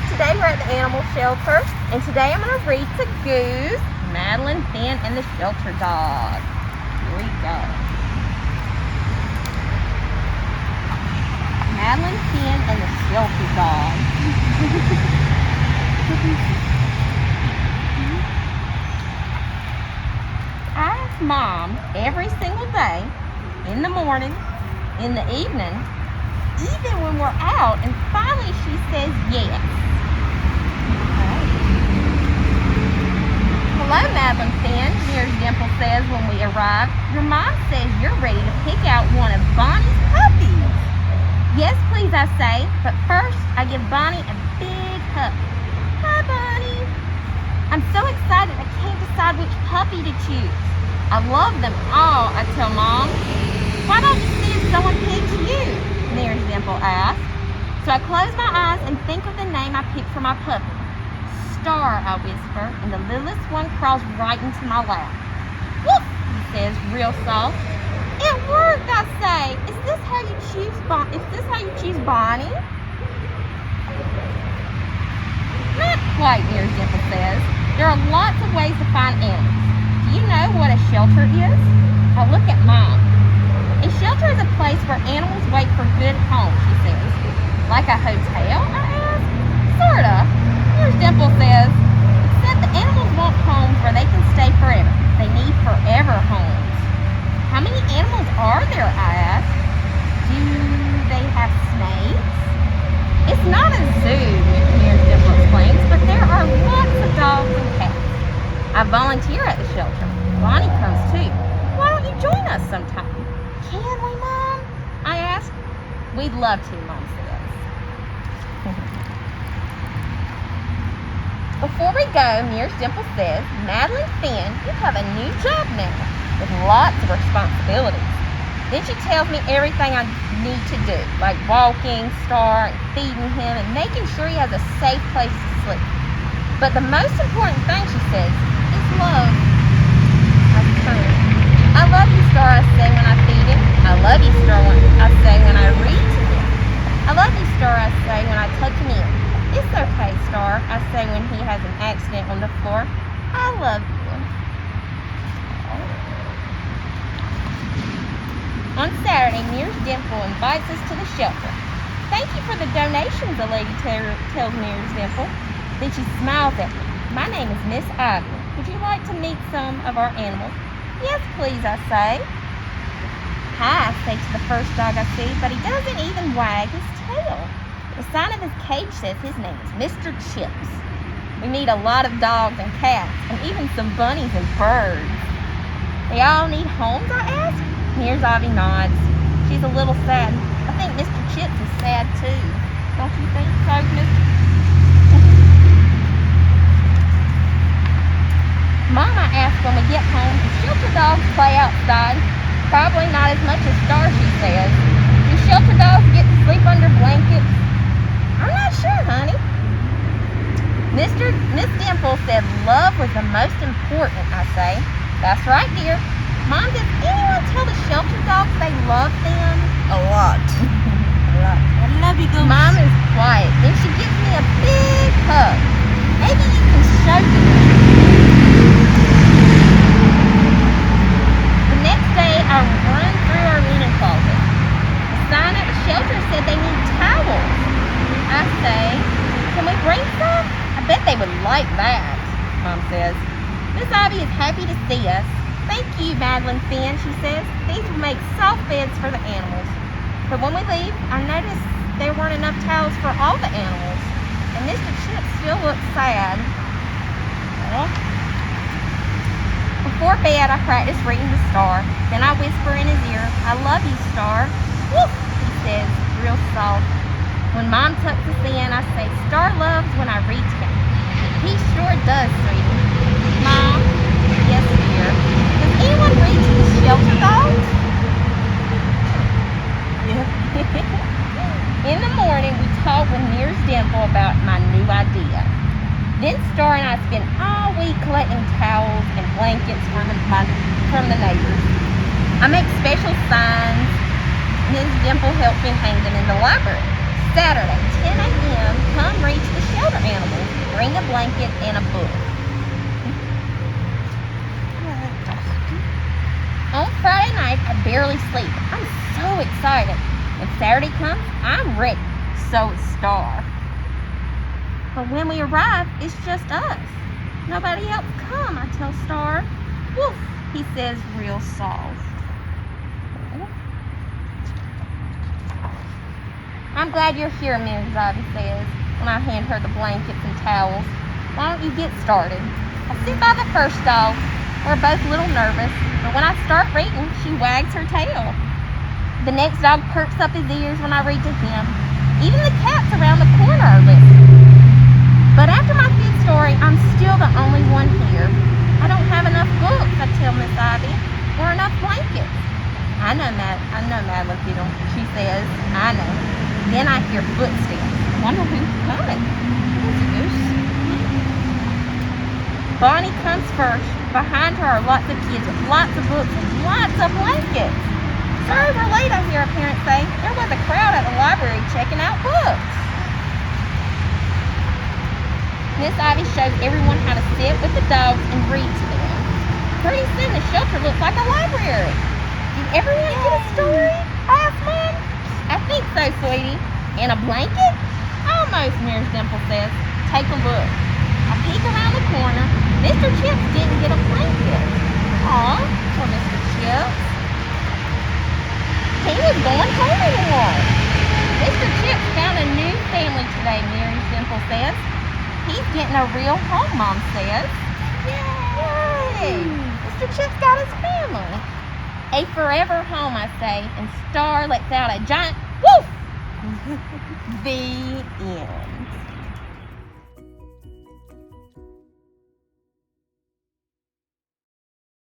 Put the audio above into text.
guys, today we're at the animal shelter, and today I'm going to read to Goose, Madeline Finn, and the shelter dog. Here we go. Madeline Finn and the shelter dog. I ask Mom every single day, in the morning, in the evening, even when we're out, and finally she says yes. Hello, Madeline Finn, Mirror's Dimple says when we arrive. Your mom says you're ready to pick out one of Bonnie's puppies. Yes, please, I say, but first I give Bonnie a big hug. Hi, Bonnie. I'm so excited I can't decide which puppy to choose. I love them all, I tell Mom. Why don't you see if someone picks you? Mirror's Dimple asks. So I close my eyes and think of the name I picked for my puppy. Star, I whisper, and the littlest one crawls right into my lap. Woof, he says, real soft. It worked, I say. Is this how you choose Bonnie? Not quite, Mirror's Dimple says. There are lots of ways to find animals. Do you know what a shelter is? I look at Mom. A shelter is a place where animals wait for good homes, she says. Like a hotel, I ask? Sorta. Here's Dimple says, except the animals want homes where they can stay forever. They need forever homes. How many animals are there, I ask? Do they have snakes? It's not a zoo, Here's Dimple explains, but there are lots of dogs and cats. I volunteer at the shelter. Bonnie comes too. Why don't you join us sometime? Can we, Mom? I ask. We'd love to, Mom says. Before we go, Mirror's Dimple says, Madeline Finn, you have a new job now with lots of responsibilities. Then she tells me everything I need to do, like walking Star and feeding him and making sure he has a safe place to sleep. But the most important thing, she says, is love. I love you, Star, I say when I feed him. I love you, Star, I say when I read to him. I love you, Star, I say when I tuck him in. It's okay, Star, I say when he has an accident on the floor. I love you. On Saturday, Mirror's Dimple invites us to the shelter. Thank you for the donations, the lady tells Mirror's Dimple. Then she smiles at me. My name is Miss Ivy. Would you like to meet some of our animals? Yes, please, I say. Hi, I say to the first dog I see, but he doesn't even wag his tail. The sign of his cage says his name is Mr. Chips. We meet a lot of dogs and cats, and even some bunnies and birds. They all need homes, I ask? Here's Ivy nods. She's a little sad. I think Mr. Chips is sad too. Don't you think so, Mr. Mom, I ask when we get home, do shelter dogs play outside? Probably not as much as Star, she says. Do shelter dogs get to sleep under blankets? I'm not sure, honey. Miss Dimple said love was the most important, I say. That's right, dear. Mom, does anyone tell the shelter dogs they love them? A lot. A lot. I love you, Goose. Mom is quiet. Then she gives me a big hug. Maybe you can show them. I run through our linen closet. The sign at the shelter said they need towels. I say, can we bring some? I bet they would like that, Mom says. Miss Ivy is happy to see us. Thank you, Madeline Finn, she says. These will make soft beds for the animals. But when we leave, I noticed there weren't enough towels for all the animals. And Mr. Chip still looks sad. Well, before bed, I practice reading to Star. Then I whisper in his ear, I love you, Star. Woof, he says, real soft. When Mom tucks us in, I say, Star loves when I read to him. He sure does, sweetie. Mom, yes, dear. Does anyone read to the shelter dogs? Yeah. In the morning, we talk with Mirror's Dimple about my new idea. Then Star and I spend all week collecting towels and blankets from the neighbors. I make special signs. Ms. Dimple helps me hang them in the library. Saturday, 10 a.m., come read to the shelter shelter animals, bring a blanket and a book. On Friday night, I barely sleep. I'm so excited. When Saturday comes, I'm ready. So is Star. But when we arrive, it's just us. Nobody else come, I tell Star. Woof, he says real soft. I'm glad you're here, Mrs. Ivy says, when I hand her the blankets and towels. Why don't you get started? I sit by the first dog. We're both a little nervous, but when I start reading, she wags her tail. The next dog perks up his ears when I read to him. Even the cats around the corner are listening. But after my fifth story, I'm still the only one here. I don't have enough books, I tell Miss Ivy, or enough blankets. I know Madeline Finn, she says. I know. Then I hear footsteps. Wonder who's coming. It's Goose. Bonnie comes first. Behind her are lots of kids with lots of books and lots of blankets. Sorry we're late, I hear a parent say. There was a crowd at the library checking out books. Miss Ivy shows everyone how to sit with the dogs and read to them. Pretty soon the shelter looks like a library. Did everyone get a story? Asked Mom. I think so, sweetie. And a blanket? Almost, Mrs. Dimple says. Take a look. I peek around the corner. Mr. Chips didn't get a blanket. Aw, poor Mr. Chips. He was going home in one. Mr. Chips found a new family today, Mrs. Dimple says. He's getting a real home, Mom says. Yay! Mr. Chips got his family. A forever home, I say, and Star lets out a giant woof. The end.